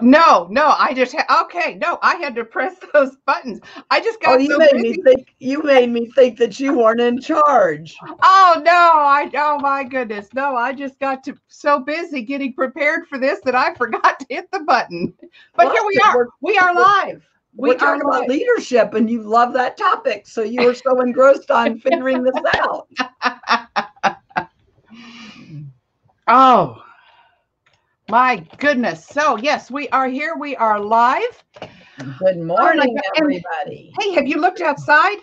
No, okay, no, I had to press those buttons. I just Oh, got you so made busy. me think. You made me think that you weren't in charge. Oh no, oh my goodness. No, I just got so busy getting prepared for this that I forgot to hit the button. But Well, here we are. We are live. we're We are talking about live. leadership, and you love that topic, so you were so engrossed on figuring this out. Oh my goodness. So yes, we are here. We are live. Good Oh my morning, God. And everybody. hey, have you looked outside?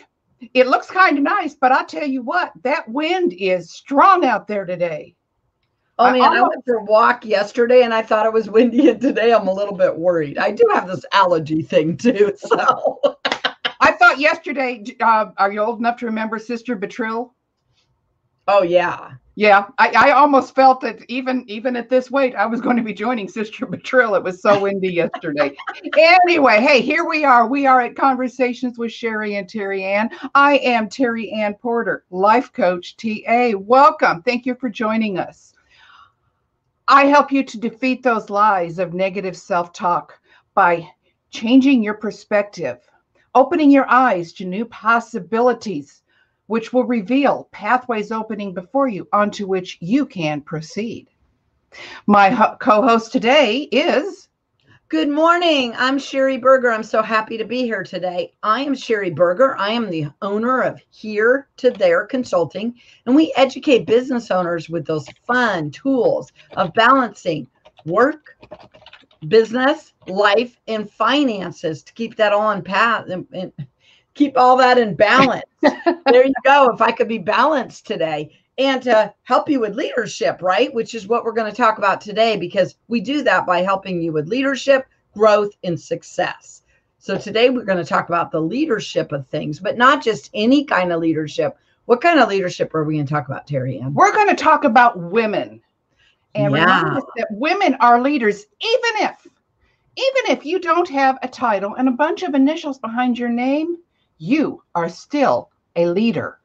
It looks kind of nice, but I'll tell you what, that wind is strong out there today. Oh I man, I almost went for a walk yesterday, and I thought it was windy, and today I'm a little bit worried. I do have this allergy thing too, so. I thought yesterday, are you old enough to remember Sister Betril? Oh yeah. Yeah, I almost felt that even at this weight, I was going to be joining Sister Betril. It was so windy yesterday. Anyway, hey, here we are. We are at Conversations with Sherry and Terry Ann. I am Terry Ann Porter, life coach, TA. Welcome. Thank you for joining us. I help you to defeat those lies of negative self-talk by changing your perspective, opening your eyes to new possibilities, which will reveal pathways opening before you onto which you can proceed. My co-host today is... Good morning. I'm Sherry Berger. I'm so happy to be here today. I am Sherry Berger. I am the owner of Here to There Consulting, and we educate business owners with those fun tools of balancing work, business, life, and finances to keep that all on path and keep all that in balance. There you go. If I could be balanced today. And to help you with leadership, right? Which is what we're going to talk about today, because we do that by helping you with leadership, growth, and success. So today we're going to talk about the leadership of things, but not just any kind of leadership. What kind of leadership are we going to talk about, Terry Ann? We're going to talk about women. And remind us that women are leaders, even if you don't have a title and a bunch of initials behind your name, you are still a leader.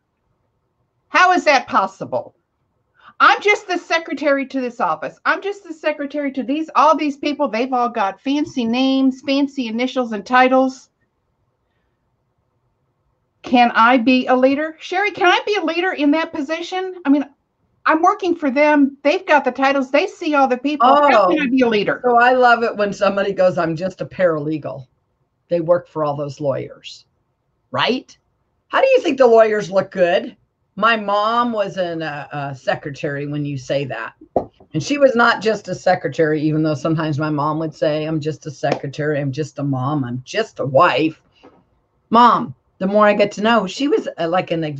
How is that possible? I'm just the secretary to this office. I'm just the secretary to all these people. They've all got fancy names, fancy initials, and titles. Can I be a leader? Sherry, can I be a leader in that position? I mean, I'm working for them. They've got the titles. They see all the people. How can I be a leader? So I love it when somebody goes, I'm just a paralegal. They work for all those lawyers, right? How do you think the lawyers look good? My mom was a secretary when you say that. And she was not just a secretary, even though sometimes my mom would say, I'm just a secretary. I'm just a mom. I'm just a wife. Mom, the more I get to know, she was like an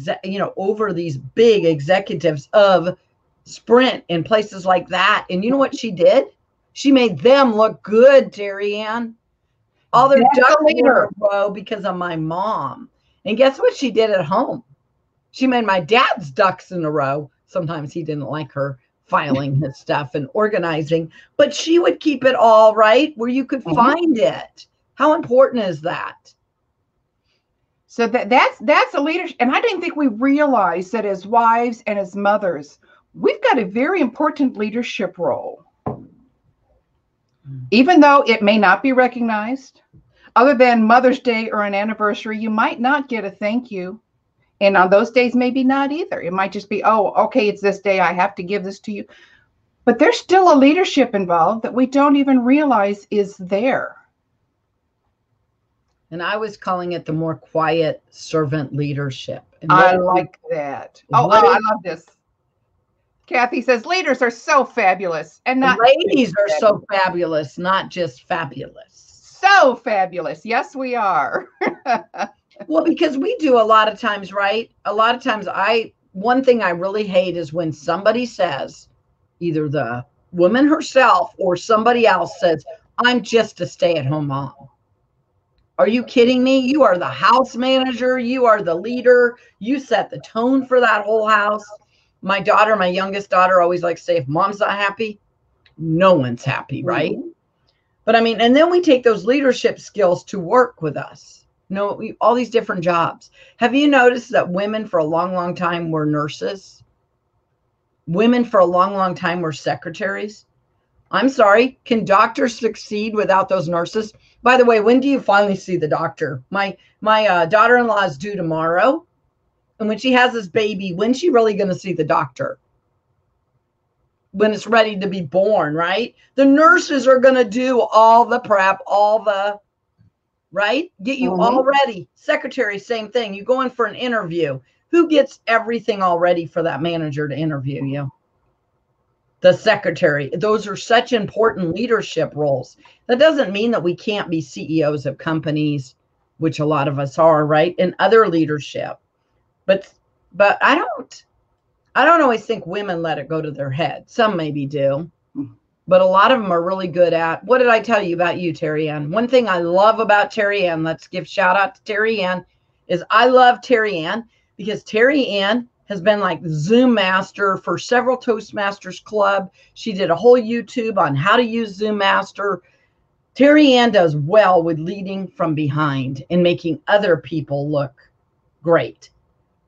over these big executives of Sprint and places like that. And you know what she did? She made them look good, Terry Ann. All their ducks were in a row because of my mom. And guess what she did at home? She made my dad's ducks in a row. Sometimes he didn't like her filing his stuff and organizing, but she would keep it all right where you could find it. How important is that? So that's a leadership. And I didn't think we realized that as wives and as mothers, we've got a very important leadership role. Even though it may not be recognized, other than Mother's Day or an anniversary, you might not get a thank you. And on those days, maybe not either. It might just be, oh, okay, it's this day. I have to give this to you. But there's still a leadership involved that we don't even realize is there. And I was calling it the more quiet servant leadership. And I like that. Oh, I love this. Kathy says leaders are so fabulous, and not ladies are so fabulous, not just fabulous. So fabulous. Yes, we are. Well, because we do a lot of times, right? A lot of times one thing I really hate is when somebody says, either the woman herself or somebody else says, I'm just a stay-at-home mom. Are you kidding me? You are the house manager. You are the leader. You set the tone for that whole house. My youngest daughter always likes to say, if mom's not happy, no one's happy, right? Mm-hmm. But I mean, and then we take those leadership skills to work with us. All these different jobs. Have you noticed that women for a long, long time were nurses? Women for a long, long time were secretaries. I'm sorry. Can doctors succeed without those nurses? By the way, when do you finally see the doctor? My daughter-in-law is due tomorrow. And when she has this baby, when's she really going to see the doctor? When it's ready to be born, right? The nurses are going to do all the prep, all the, right? Get you all ready. Secretary, same thing. You go in for an interview. Who gets everything all ready for that manager to interview you? The secretary. Those are such important leadership roles. That doesn't mean that we can't be CEOs of companies, which a lot of us are, right? And other leadership. But I don't always think women let it go to their head. Some maybe do. But a lot of them are really good at, what did I tell you about you, Terry Ann? One thing I love about Terry Ann, let's give shout out to Terry Ann, is I love Terry Ann because Terry Ann has been like Zoom master for several Toastmasters Club. She did a whole YouTube on how to use Zoom Master. Terry Ann does well with leading from behind and making other people look great.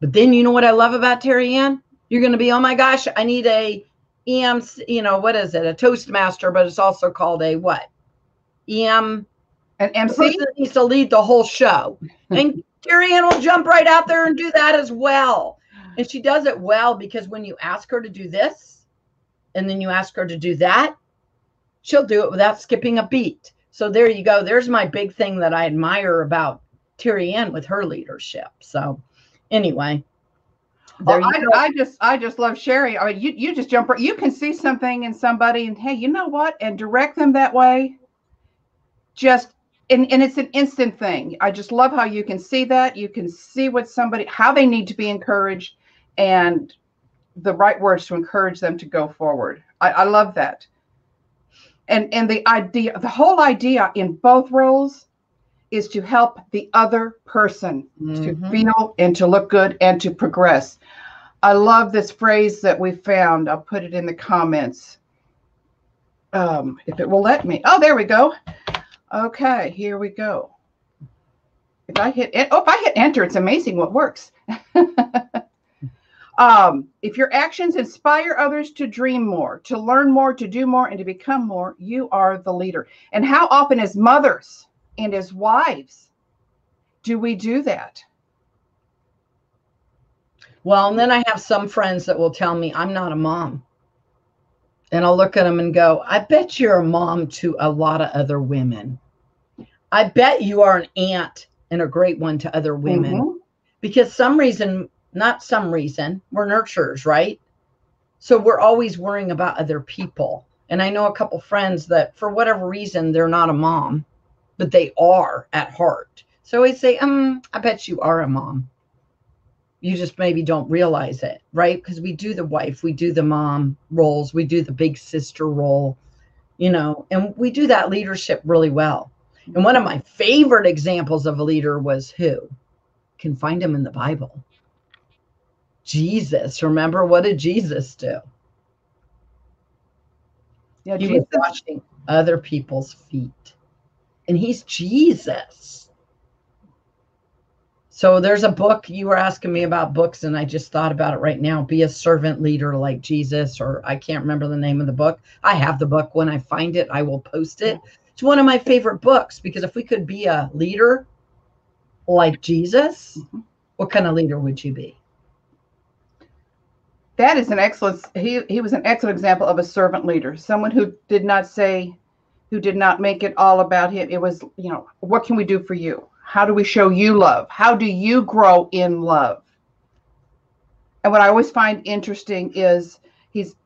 But then you know what I love about Terry Ann? You're going to be, oh my gosh, I need a EM, what is it? A Toastmaster, but it's also called a what? An MC? The person that needs to lead the whole show. And Terry Ann will jump right out there and do that as well. And she does it well because when you ask her to do this, and then you ask her to do that, she'll do it without skipping a beat. So there you go. There's my big thing that I admire about Terry Ann with her leadership. So anyway. I just love sharing. I mean, you just jump. You can see something in somebody, and hey, you know what? And direct them that way. And it's an instant thing. I just love how you can see that. You can see how they need to be encouraged, and the right words to encourage them to go forward. I love that. And the whole idea in both roles is to help the other person to feel and to look good and to progress. I love this phrase that we found. I'll put it in the comments. If it will let me. Oh, there we go. Okay, here we go. If I hit enter, it's amazing what works. If your actions inspire others to dream more, to learn more, to do more, and to become more, you are the leader. And how often as mothers and as wives do we do that? Well, and then I have some friends that will tell me I'm not a mom. And I'll look at them and go, I bet you're a mom to a lot of other women. I bet you are an aunt and a great one to other women. Because not some reason, we're nurturers, right? So we're always worrying about other people. And I know a couple friends that for whatever reason, they're not a mom, but they are at heart. So I say, I bet you are a mom. You just maybe don't realize it, right? Because we do the wife, we do the mom roles, we do the big sister role, and we do that leadership really well. And one of my favorite examples of a leader was who? Can find him in the Bible. Jesus. Remember, what did Jesus do? Yeah, he was washing other people's feet. And he's Jesus. So there's a book, you were asking me about books, and I just thought about it right now. Be a servant leader like Jesus, or I can't remember the name of the book. I have the book. When I find it, I will post it. It's one of my favorite books because if we could be a leader like Jesus, what kind of leader would you be? That is an excellent, he was an excellent example of a servant leader, someone who did not make it all about him. It was, what can we do for you? How do we show you love? How do you grow in love? And what I always find interesting is he's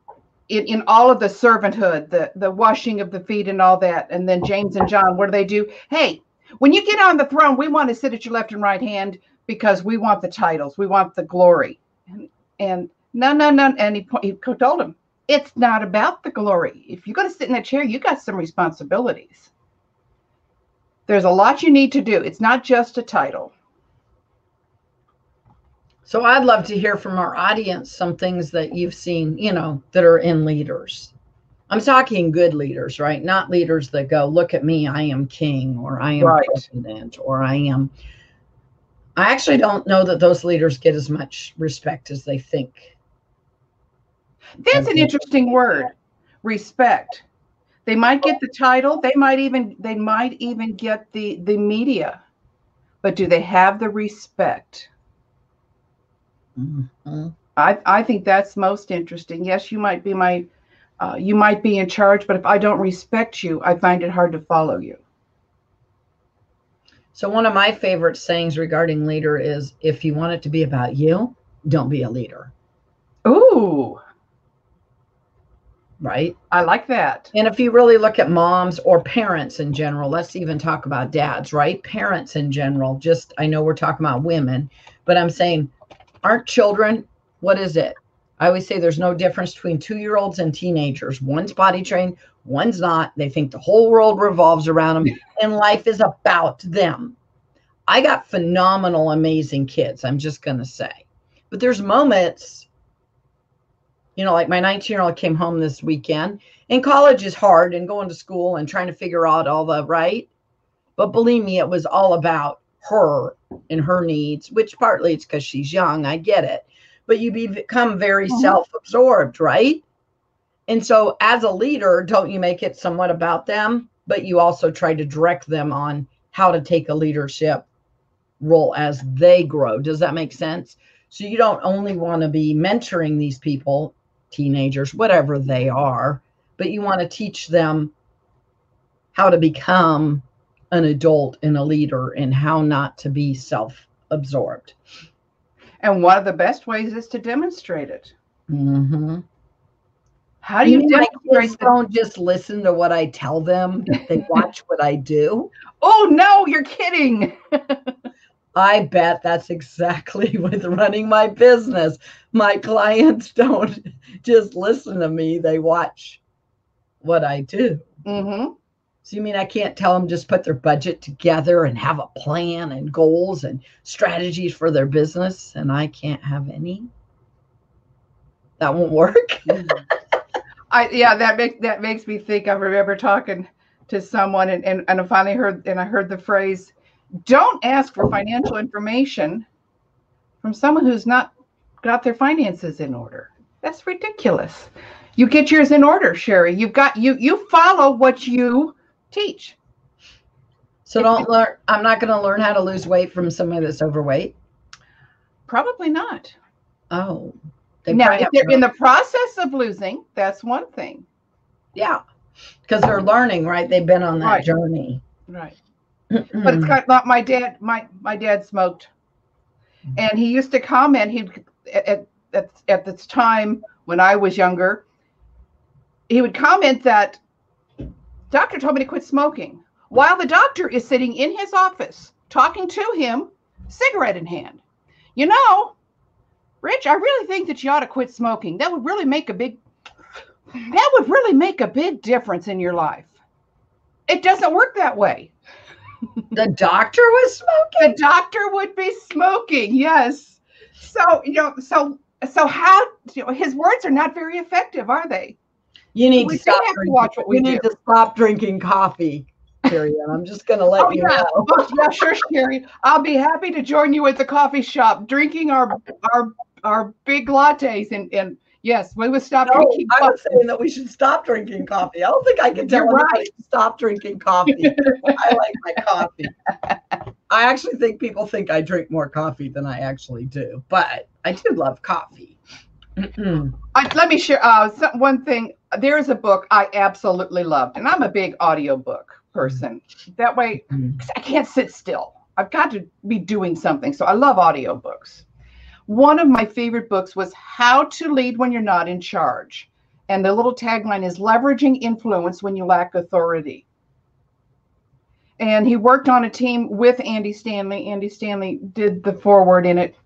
in all of the servanthood, the washing of the feet and all that. And then James and John, what do? Hey, when you get on the throne, we want to sit at your left and right hand because we want the titles. We want the glory. And no. And he told him, it's not about the glory. If you're going to sit in that chair, you got some responsibilities. There's a lot you need to do. It's not just a title. So I'd love to hear from our audience some things that you've seen, that are in leaders. I'm talking good leaders, right? Not leaders that go, look at me, I am king, or I am president, or I actually don't know that those leaders get as much respect as they think. That's an interesting word, respect. They might get the title. They might even get the media. But do they have the respect? Mm-hmm. I think that's most interesting. Yes, you might be you might be in charge, but if I don't respect you, I find it hard to follow you. So one of my favorite sayings regarding leader is, if you want it to be about you, don't be a leader. Ooh. Right? I like that. And if you really look at moms or parents in general, let's even talk about dads, right? Parents in general, just, I know we're talking about women, but I'm saying, aren't children, what is it? I always say there's no difference between 2-year-olds and teenagers. One's potty trained, one's not. They think the whole world revolves around them and life is about them. I got phenomenal, amazing kids, I'm just going to say. But there's moments, you know, like my 19-year-old came home this weekend, and college is hard and going to school and trying to figure out all the right. But believe me, it was all about her and her needs, which partly it's because she's young. I get it. But you become very self-absorbed, right? And so as a leader, don't you make it somewhat about them, but you also try to direct them on how to take a leadership role as they grow. Does that make sense? So you don't only want to be mentoring these people, teenagers, whatever they are, but you want to teach them how to become an adult and a leader and how not to be self-absorbed. And one of the best ways is to demonstrate it. Mm-hmm. How do you demonstrate that? Don't just listen to what I tell them. They watch what I do. Oh, no, you're kidding. I bet that's exactly with running my business. My clients don't just listen to me. They watch what I do. Mm-hmm. So you mean I can't tell them just put their budget together and have a plan and goals and strategies for their business, and I can't have any? That won't work. That makes me think. I remember talking to someone and I finally heard the phrase, don't ask for financial information from someone who's not got their finances in order. That's ridiculous. You get yours in order, Sherry. You follow what you teach. So I'm not going to learn how to lose weight from somebody that's overweight. Probably not. Oh. Now, if they're in the process of losing, that's one thing. Yeah. Because they're learning, right? They've been on that journey. Right. But it's kind of like my dad smoked. And he used to comment, at this time when I was younger, he would comment that doctor told me to quit smoking while the doctor is sitting in his office talking to him, cigarette in hand. You know, Rich, I really think that you ought to quit smoking. That would really make a big difference in your life. It doesn't work that way. The doctor was smoking? The doctor would be smoking, yes. So, so how, his words are not very effective, are they? You need to stop drinking. Watch what we do. You need to stop drinking coffee, Sherry. I'm just going to let you know. Oh, yeah, sure, Sherry. I'll be happy to join you at the coffee shop, drinking our big lattes and yes, we would stop drinking coffee. I was saying that we should stop drinking coffee. I don't think I can tell anybody to stop drinking coffee. I like my coffee. I actually think people think I drink more coffee than I actually do, but I do love coffee. Let me share one thing. There is a book I absolutely loved, and I'm a big audiobook person. That way, I can't sit still. I've got to be doing something, so I love audiobooks. One of my favorite books was How to Lead When You're Not in Charge. And the little tagline is leveraging influence when you lack authority. And he worked on a team with Andy Stanley. Andy Stanley did the foreword in it.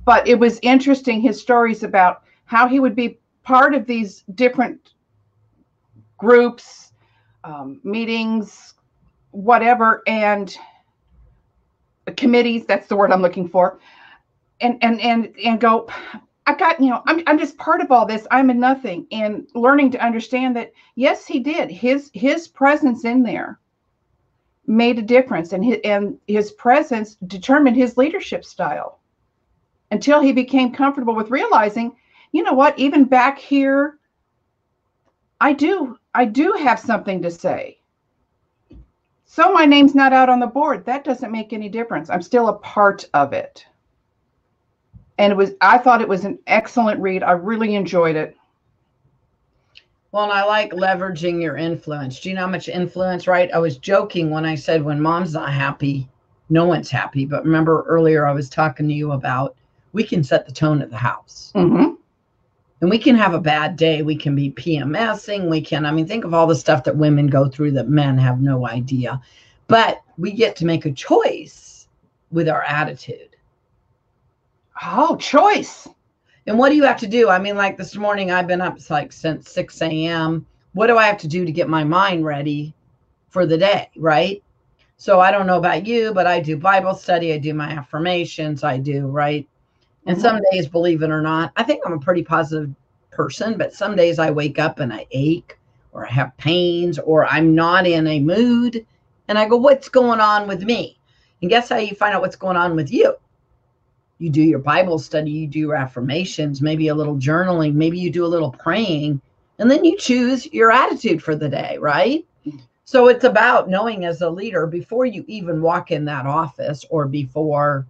But it was interesting, his stories about how he would be part of these different groups, meetings, whatever, and committees, that's the word I'm looking for. And go, I got, I'm just part of all this. I'm a nothing. And learning to understand that, yes, he did. His presence in there made a difference. And his presence determined his leadership style until he became comfortable with realizing, you know what, even back here, I do I do have something to say. So my name's not out on the board. That doesn't make any difference. I'm still a part of it. And I thought it was an excellent read. I really enjoyed it. Well, and I like leveraging your influence. Do you know how much influence, right? I was joking when I said when mom's not happy, no one's happy. But remember earlier I was talking to you about we can set the tone of the house. Mm-hmm. And we can have a bad day. We can be PMSing. Think of all the stuff that women go through that men have no idea. But we get to make a choice with our attitude. Oh, choice. And what do you have to do? Like this morning, I've been up since 6 a.m. What do I have to do to get my mind ready for the day, right? So I don't know about you, but I do Bible study. I do my affirmations. I do, right? And some days, believe it or not, I think I'm a pretty positive person, but some days I wake up and I ache or I have pains or I'm not in a mood. And I go, what's going on with me? And guess how you find out what's going on with you? You do your Bible study, you do your affirmations, maybe a little journaling, maybe you do a little praying, and then you choose your attitude for the day, right? So it's about knowing as a leader before you even walk in that office or before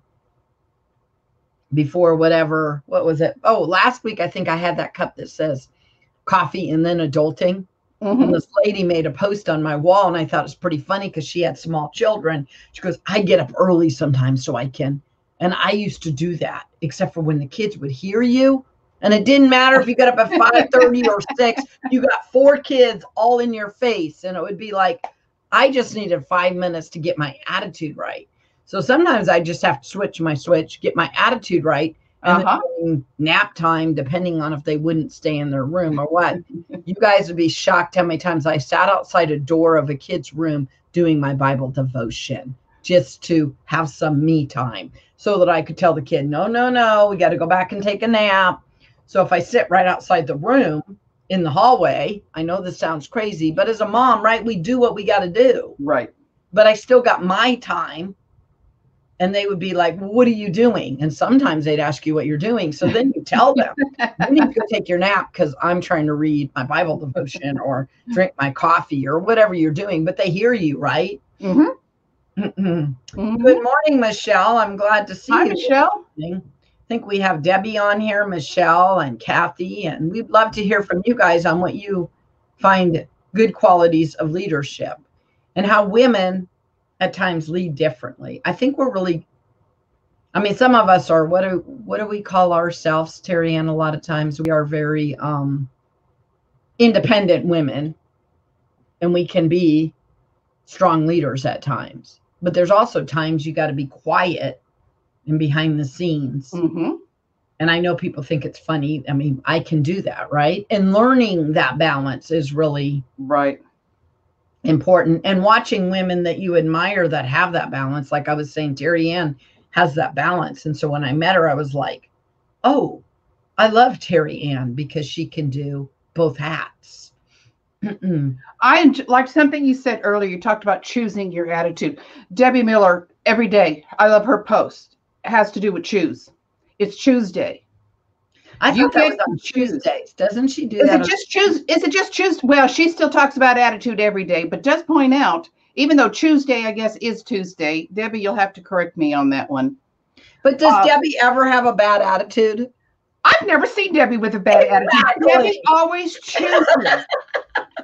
whatever, what was it? Oh, last week, I think I had that cup that says coffee and then adulting. Mm-hmm. And this lady made a post on my wall and I thought it was pretty funny because she had small children. She goes, I get up early sometimes so I can. And I used to do that, except for when the kids would hear you. And it didn't matter if you got up at 5:30 or 6, you got 4 kids all in your face. And it would be like, I just needed 5 minutes to get my attitude right. So sometimes I just have to switch my switch, get my attitude right. And then nap time, depending on if they wouldn't stay in their room or what. You guys would be shocked how many times I sat outside a door of a kid's room doing my Bible devotion just to have some me time so that I could tell the kid, no, we got to go back and take a nap. So if I sit right outside the room in the hallway, I know this sounds crazy, but as a mom, right, we do what we got to do. Right. But I still got my time. And they would be like, what are you doing? And sometimes they'd ask you what you're doing. So then you tell them, you need to go take your nap because I'm trying to read my Bible devotion or drink my coffee or whatever you're doing. But they hear you, right? Mm-hmm. Mm-hmm. Good morning, Michelle. I'm glad to see you. Hi, Michelle. I think we have Debbie on here, Michelle and Kathy. And we'd love to hear from you guys on what you find good qualities of leadership and how women at times lead differently. I think we're really, some of us are, what do we call ourselves, Terry Ann? A lot of times we are very independent women and we can be strong leaders at times, but there's also times you got to be quiet and behind the scenes. Mm-hmm. And I know people think it's funny. I can do that, right? And learning that balance is really right. Important. And watching women that you admire that have that balance, like I was saying, Terry Ann has that balance. And so when I met her, I was like, oh, I love Terry Ann because she can do both hats. I like something you said earlier. You talked about choosing your attitude. Debbie Miller, every day, I love her post. It has to do with choose. It's Choose Day. I thought that was on Tuesdays. Doesn't she do that? Is it just choose? Well, she still talks about attitude every day, but does point out, even though Tuesday, I guess, is Tuesday, Debbie, you'll have to correct me on that one. But does Debbie ever have a bad attitude? I've never seen Debbie with a bad attitude. Debbie always chooses.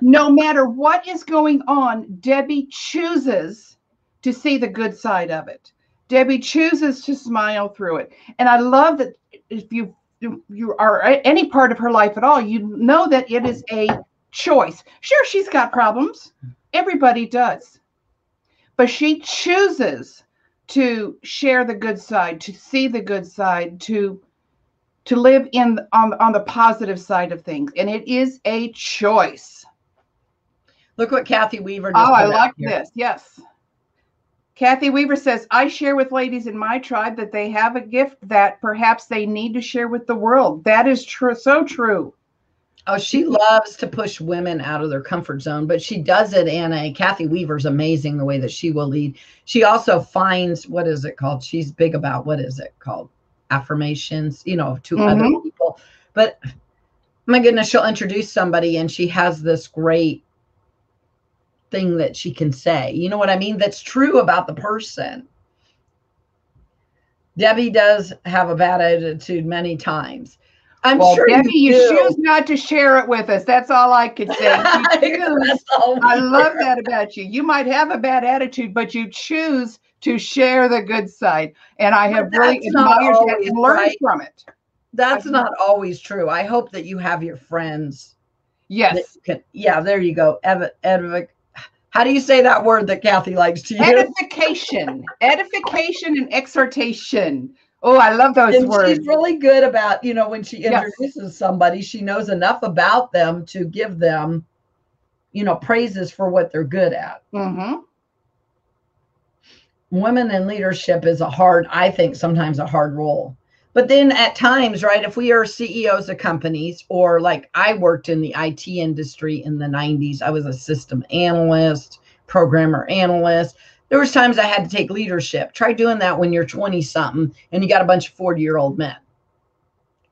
No matter what is going on, Debbie chooses to see the good side of it. Debbie chooses to smile through it. And I love that if you are any part of her life at all, you know that it is a choice. Sure, she's got problems. Everybody does. But she chooses to share the good side, to see the good side, to live on the positive side of things. And it is a choice. Look what Kathy Weaver just I like this. Yes. Kathy Weaver says, I share with ladies in my tribe that they have a gift that perhaps they need to share with the world. That is true. So true. Oh, she loves to push women out of their comfort zone, but she does it in Kathy Weaver's amazing the way that she will lead. She also finds, what is it called? She's big about, what is it called? Affirmations, to other people. But my goodness, she'll introduce somebody and she has this great thing that she can say. You know what I mean? That's true about the person. Debbie does have a bad attitude many times. I'm sure Debbie, you do. choose not to share it with us. That's all I could say. I love that about you. You might have a bad attitude, but you choose to share the good side. And I have really admired that and learned from it. That's not always true. I hope that you have your friends. Yes. Yeah, there you go. How do you say that word that Kathy likes to use? Edification. Edification and exhortation. Oh, I love those words. She's really good about, when she introduces somebody, she knows enough about them to give them, praises for what they're good at. Mm-hmm. Women in leadership is I think sometimes a hard role. But then at times, right, if we are CEOs of companies, or like I worked in the IT industry in the 90s, I was a system analyst, programmer analyst. There was times I had to take leadership. Try doing that when you're 20 something and you got a bunch of 40-year-old men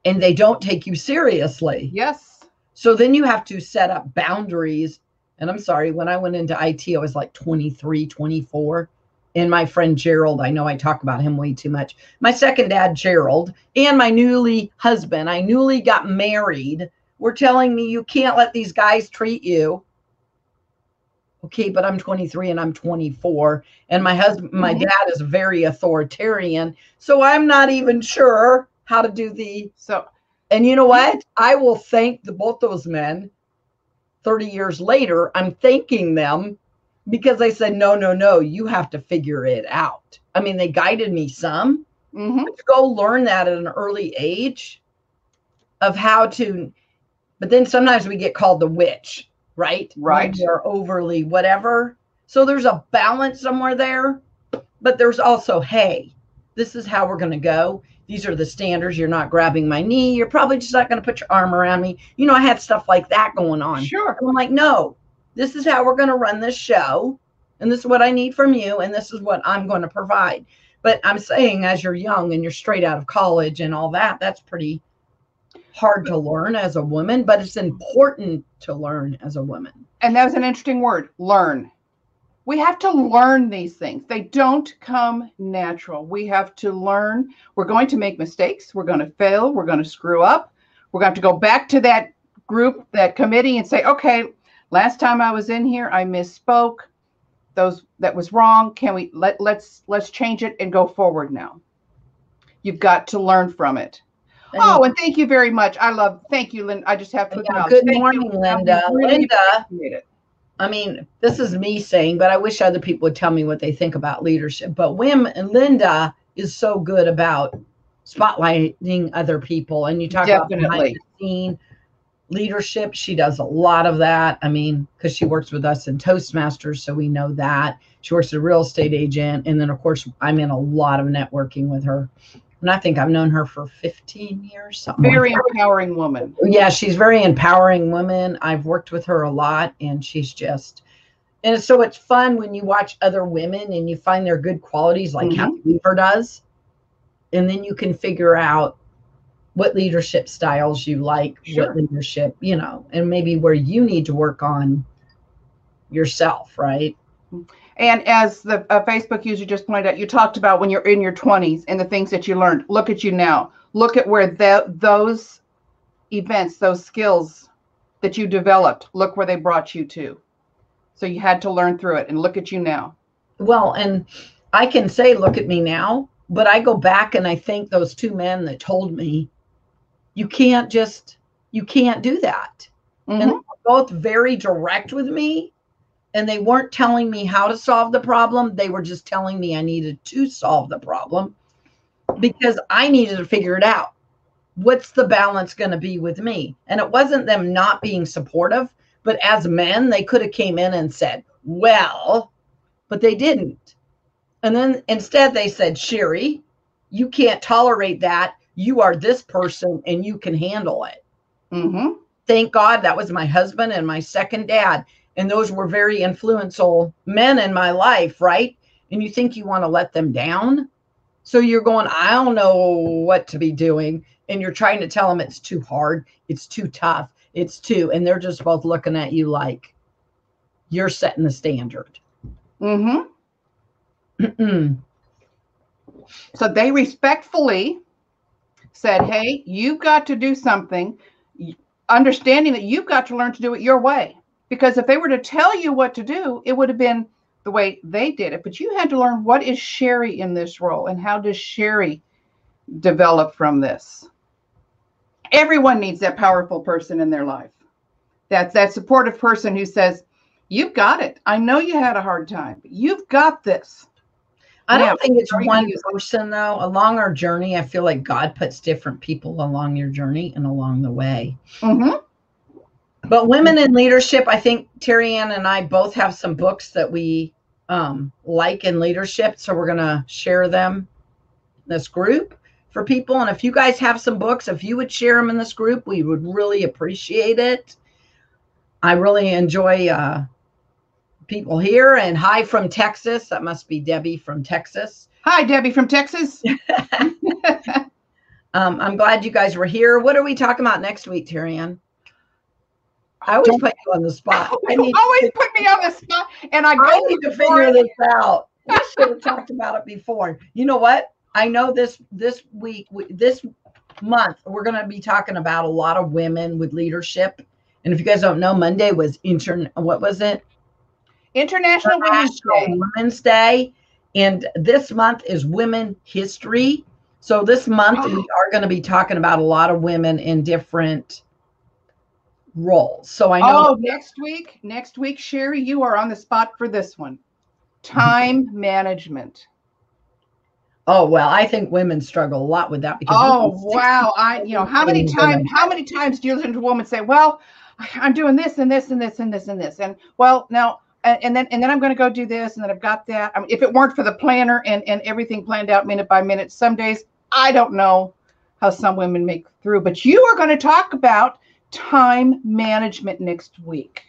and they don't take you seriously. Yes. So then you have to set up boundaries. And I'm sorry, when I went into IT, I was like 23, 24. And my friend Gerald, I know I talk about him way too much. My second dad, Gerald, and my I newly got married, were telling me, you can't let these guys treat you. Okay, but I'm 23 and I'm 24. And my husband, my dad is very authoritarian. So I'm not even sure how to do and you know what? I will thank both those men 30 years later. I'm thanking them because they said, no, you have to figure it out. I mean, they guided me some. But to go learn that at an early age of how to, but then sometimes we get called the witch, right? Right. We're overly whatever. So there's a balance somewhere there, but there's also, hey, this is how we're going to go. These are the standards. You're not grabbing my knee. You're probably just not going to put your arm around me. I had stuff like that going on. Sure. And I'm like, no, this is how we're going to run this show. And this is what I need from you. And this is what I'm going to provide. But I'm saying, as you're young and you're straight out of college and all that, that's pretty hard to learn as a woman, but it's important to learn as a woman. And that was an interesting word, learn. We have to learn these things. They don't come natural. We have to learn. We're going to make mistakes. We're going to fail. We're going to screw up. We're going to have to go back to that group, that committee, and say, okay, last time I was in here, I misspoke. That was wrong. Can we let's change it and go forward now. You've got to learn from it. And thank you very much. Thank you, Linda. I just have to acknowledge. Good morning, Linda. Linda, I mean, this is me saying, but I wish other people would tell me what they think about leadership. But Linda is so good about spotlighting other people. And you talk about behind the scene leadership. She does a lot of that. I mean, because she works with us in Toastmasters, so we know that. She works as a real estate agent. And then, of course, I'm in a lot of networking with her. And I think I've known her for 15 years. Something very empowering woman. Yeah, she's very empowering woman. I've worked with her a lot, and she's just, and so it's fun when you watch other women and you find their good qualities like Kathy Weaver does. And then you can figure out what leadership styles you like, what leadership, and maybe where you need to work on yourself, right? And as the Facebook user just pointed out, you talked about when you're in your 20s and the things that you learned. Look at you now. Look at where those events, those skills that you developed, look where they brought you to. So you had to learn through it, and look at you now. Well, and I can say, look at me now, but I go back and I thank those two men that told me, you can't do that. And they were both very direct with me. And they weren't telling me how to solve the problem. They were just telling me I needed to solve the problem because I needed to figure it out. What's the balance going to be with me? And it wasn't them not being supportive, but as men, they could have came in and said, well, but they didn't. And then instead they said, Sherry, you can't tolerate that. You are this person and you can handle it. Thank God that was my husband and my second dad. And those were very influential men in my life, right? And you think you want to let them down. So you're going, I don't know what to be doing. And you're trying to tell them it's too hard. It's too tough. And they're just both looking at you like, you're setting the standard. So they respectfully said, hey, you've got to do something, understanding that you've got to learn to do it your way. Because if they were to tell you what to do, it would have been the way they did it. But you had to learn, what is Sherry in this role, and how does Sherry develop from this? Everyone needs that powerful person in their life. That's that supportive person who says, you've got it. I know you had a hard time, but you've got this. I don't think it's one person, though. Along our journey, I feel like God puts different people along your journey and along the way. But women in leadership, I think Terry Ann and I both have some books that we like in leadership. So we're going to share them in this group for people. And if you guys have some books, if you would share them in this group, we would really appreciate it. I really enjoy people here. And hi from Texas. That must be Debbie from Texas. Hi, Debbie from Texas. I'm glad you guys were here. What are we talking about next week, Terry Ann? I always put you on the spot. You always put me on the spot, and I need to figure this out. We should have talked about it before. You know what? I know this month, we're going to be talking about a lot of women with leadership. And if you guys don't know, Monday was what was it? International Women's Day. And this month is Women History. So this month we are going to be talking about a lot of women in different roles. So I know next week, Sherry, you are on the spot for this one. Time management. Oh, well, I think women struggle a lot with that because wow. How many times do you listen to a woman say, well, I'm doing this and this and this and this and this, and well, now and then I'm going to go do this, and then I've got that. I mean, if it weren't for the planner and everything planned out minute by minute, some days I don't know how some women make through. But you are going to talk about time management next week.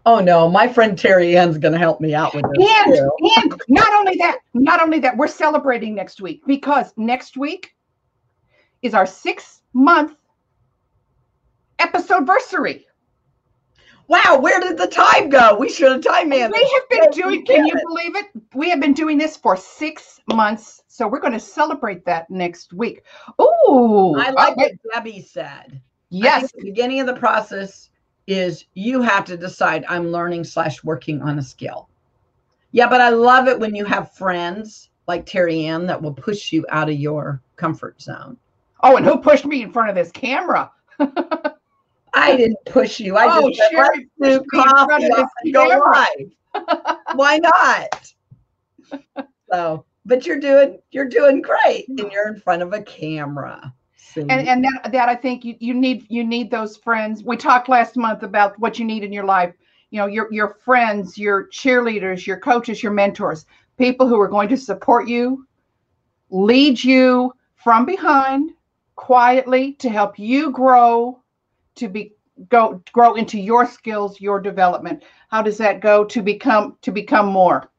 Oh no, my friend Terry Ann's going to help me out with this. And not only that, we're celebrating next week, because next week is our 6-month episode-versary. Wow, where did the time go? We should have time managed. We have been doing, can you believe it? We have been doing this for 6 months. So we're going to celebrate that next week. Ooh. I like what Debbie said. Yes. The beginning of the process is you have to decide, I'm learning/working on a skill. Yeah, but I love it when you have friends like Terry Ann that will push you out of your comfort zone. Oh, and who pushed me in front of this camera? I didn't push you. I just said, let's do coffee and go live. Why not? So, but you're doing great, and you're in front of a camera. And that I think you need those friends. We talked last month about what you need in your life. You know, your friends, your cheerleaders, your coaches, your mentors, people who are going to support you, lead you from behind quietly to help you grow, grow into your skills, your development. How does that go? To become more.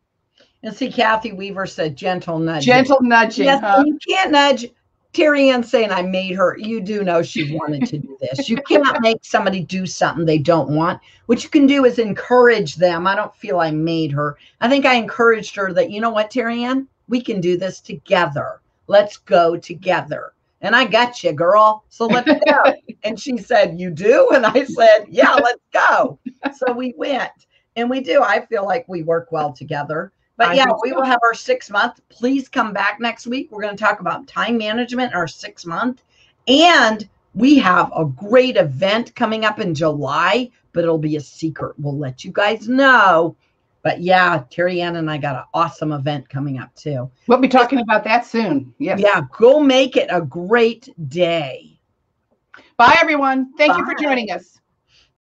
And see, Kathy Weaver said gentle nudging. Gentle nudging. Yes, you can't nudge. Terry Ann saying I made her. You do know she wanted to do this. You cannot make somebody do something they don't want. What you can do is encourage them. I don't feel I made her. I think I encouraged her that, you know what, Terry Ann, we can do this together. Let's go together. And I got you, girl. So let's go. And she said, you do? And I said, yeah, let's go. So we went, and we do. I feel like we work well together. But yeah, we will have our 6-month. Please come back next week. We're going to talk about time management, our 6-month. And we have a great event coming up in July, but it'll be a secret. We'll let you guys know. But yeah, Terry Ann and I got an awesome event coming up too. We'll be talking about that soon. Yes. Yeah, go make it a great day. Bye, everyone. Thank you for joining us.